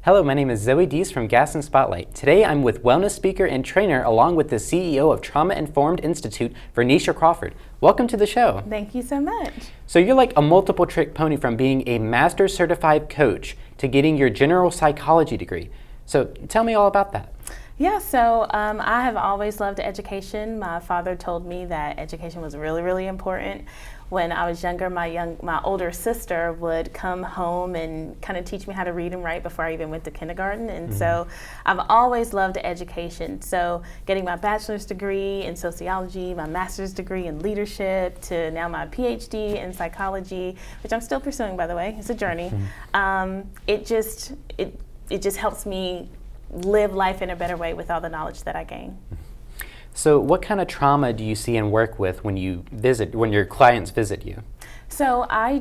Hello, my name is Zoey Dees from Gaston Spotlight. Today I'm with wellness speaker and trainer along with the CEO of Trauma Informed Institute, Vernisha Crawford. Welcome to the show. Thank you so much. So you're like a multiple trick pony from being a master certified coach to getting your general psychology degree. So tell me all about that. Yeah, so I have always loved education. My father told me that education was really, really important. When I was younger, my older sister would come home and kind of teach me how to read and write before I even went to kindergarten. And so I've always loved education. So getting my bachelor's degree in sociology, my master's degree in leadership, to now my PhD in psychology, which I'm still pursuing, by the way. It's a journey. It just helps me live life in a better way with all the knowledge that I gain. So what kind of trauma do you see and work with when your clients visit you? So I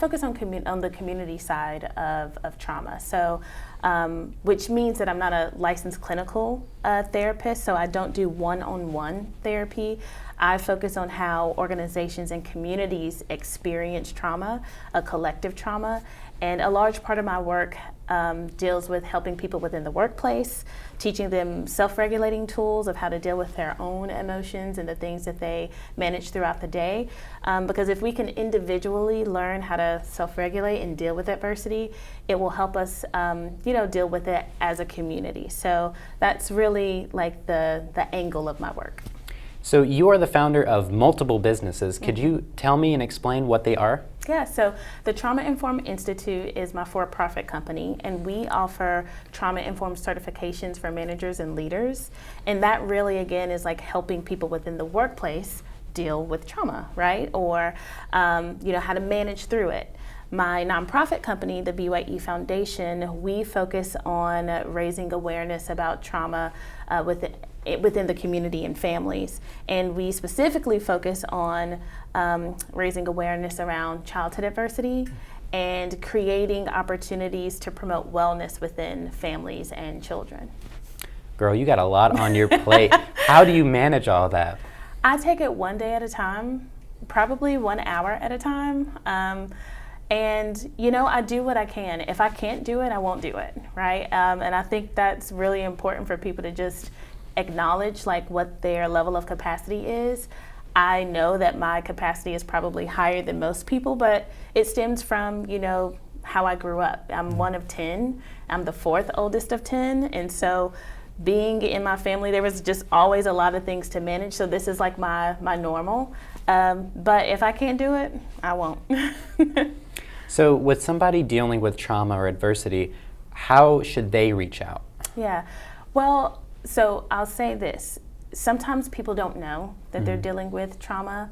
focus on the community side of trauma. So, which means that I'm not a licensed clinical therapist, so I don't do one-on-one therapy. I focus on how organizations and communities experience trauma, a collective trauma, and a large part of my work deals with helping people within the workplace, teaching them self-regulating tools of how to deal with their own emotions and the things that they manage throughout the day. Because if we can individually learn how to self-regulate and deal with adversity, it will help us, deal with it as a community. So that's really like the angle of my work. So you are the founder of multiple businesses. Could you tell me and explain what they are? Yeah, so the Trauma Informed Institute is my for-profit company, and we offer trauma-informed certifications for managers and leaders. And that really, again, is like helping people within the workplace deal with trauma, right? Or, how to manage through it. My nonprofit company, the BYE Foundation, we focus on raising awareness about trauma within the community and families. And we specifically focus on raising awareness around childhood adversity and creating opportunities to promote wellness within families and children. Girl, you got a lot on your plate. How do you manage all that? I take it one day at a time, probably 1 hour at a time. And, I do what I can. If I can't do it, I won't do it, right? And I think that's really important for people to just acknowledge like what their level of capacity is. I know that my capacity is probably higher than most people, but it stems from, how I grew up. I'm one of 10. I'm the fourth oldest of 10. And so being in my family, there was just always a lot of things to manage. So this is like my normal. But if I can't do it, I won't. So with somebody dealing with trauma or adversity, how should they reach out? Yeah, well, so I'll say this. Sometimes people don't know that they're dealing with trauma.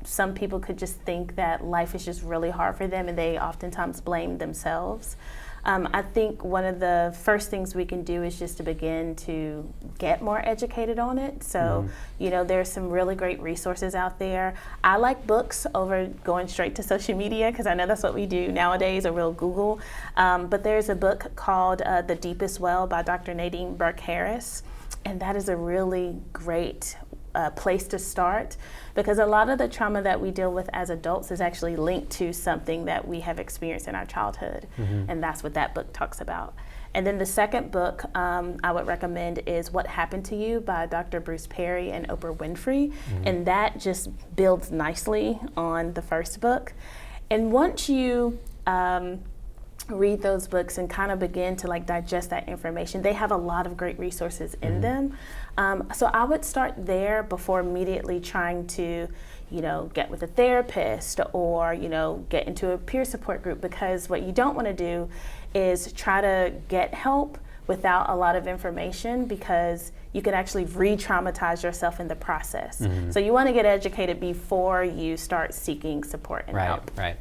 Some people could just think that life is just really hard for them, and they oftentimes blame themselves. I think one of the first things we can do is just to begin to get more educated on it. So, there's some really great resources out there. I like books over going straight to social media because I know that's what we do nowadays, or we'll Google. But there's a book called The Deepest Well by Dr. Nadine Burke-Harris, and that is a really great place to start, because a lot of the trauma that we deal with as adults is actually linked to something that we have experienced in our childhood, and that's what that book talks about. And then the second book I would recommend is What Happened to You by Dr. Bruce Perry and Oprah Winfrey, and that just builds nicely on the first book. And once you read those books and kind of begin to like digest that information, they have a lot of great resources in them. So I would start there before immediately trying to, get with a therapist or, get into a peer support group, because what you don't want to do is try to get help without a lot of information, because you could actually re-traumatize yourself in the process. So you want to get educated before you start seeking support and help. Right.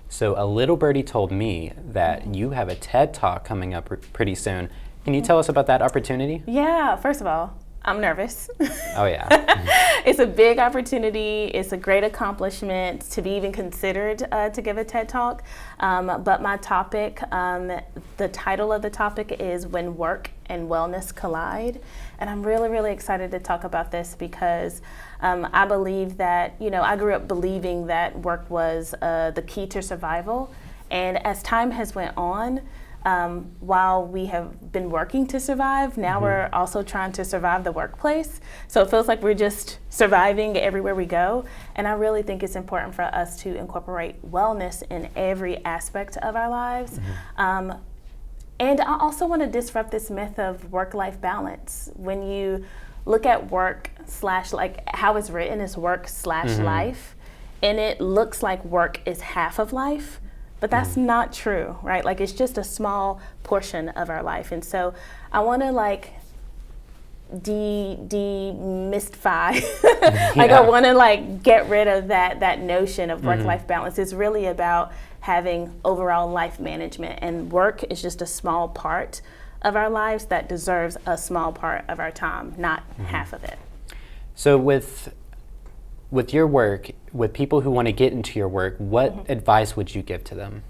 So a little birdie told me that you have a TED Talk coming up pretty soon. Can you tell us about that opportunity? Yeah, first of all, I'm nervous. Oh yeah. It's a big opportunity. It's a great accomplishment to be even considered to give a TED Talk. But my topic, the title of the topic is When Work and Wellness Collide. And I'm really, really excited to talk about this because I believe that, I grew up believing that work was the key to survival. And as time has went on, while we have been working to survive, now we're also trying to survive the workplace. So it feels like we're just surviving everywhere we go. And I really think it's important for us to incorporate wellness in every aspect of our lives. And I also want to disrupt this myth of work-life balance. When you look at work slash, like how it's written is work slash life, and it looks like work is half of life. But that's not true, right? Like it's just a small portion of our life. And so I want to like demystify, like I want to like get rid of that notion of work-life balance. It's really about having overall life management, and work is just a small part of our lives that deserves a small part of our time, not half of it. So with your work, with people who want to get into your work, what advice would you give to them?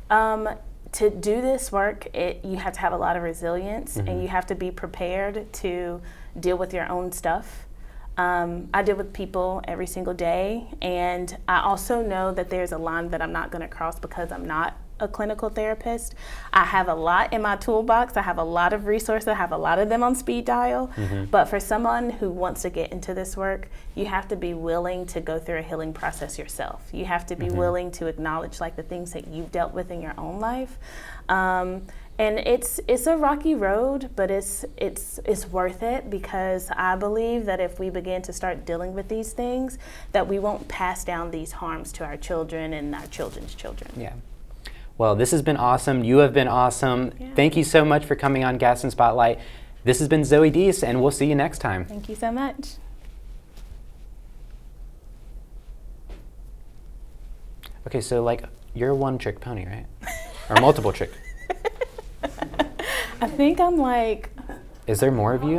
To do this work, you have to have a lot of resilience, and you have to be prepared to deal with your own stuff. I deal with people every single day, and I also know that there's a line that I'm not going to cross because I'm not a clinical therapist. I have a lot in my toolbox. I have a lot of resources. I have a lot of them on speed dial. But for someone who wants to get into this work, you have to be willing to go through a healing process yourself. You have to be willing to acknowledge like the things that you've dealt with in your own life. And it's a rocky road, but it's worth it, because I believe that if we begin to start dealing with these things, that we won't pass down these harms to our children and our children's children. Yeah. Well, this has been awesome. You have been awesome. Yeah. Thank you so much for coming on Gaston Spotlight. This has been Zoey Dees, and we'll see you next time. Thank you so much. Okay, so like you're a one-trick pony, right? Or multiple trick? I think I'm like... Is there more of you?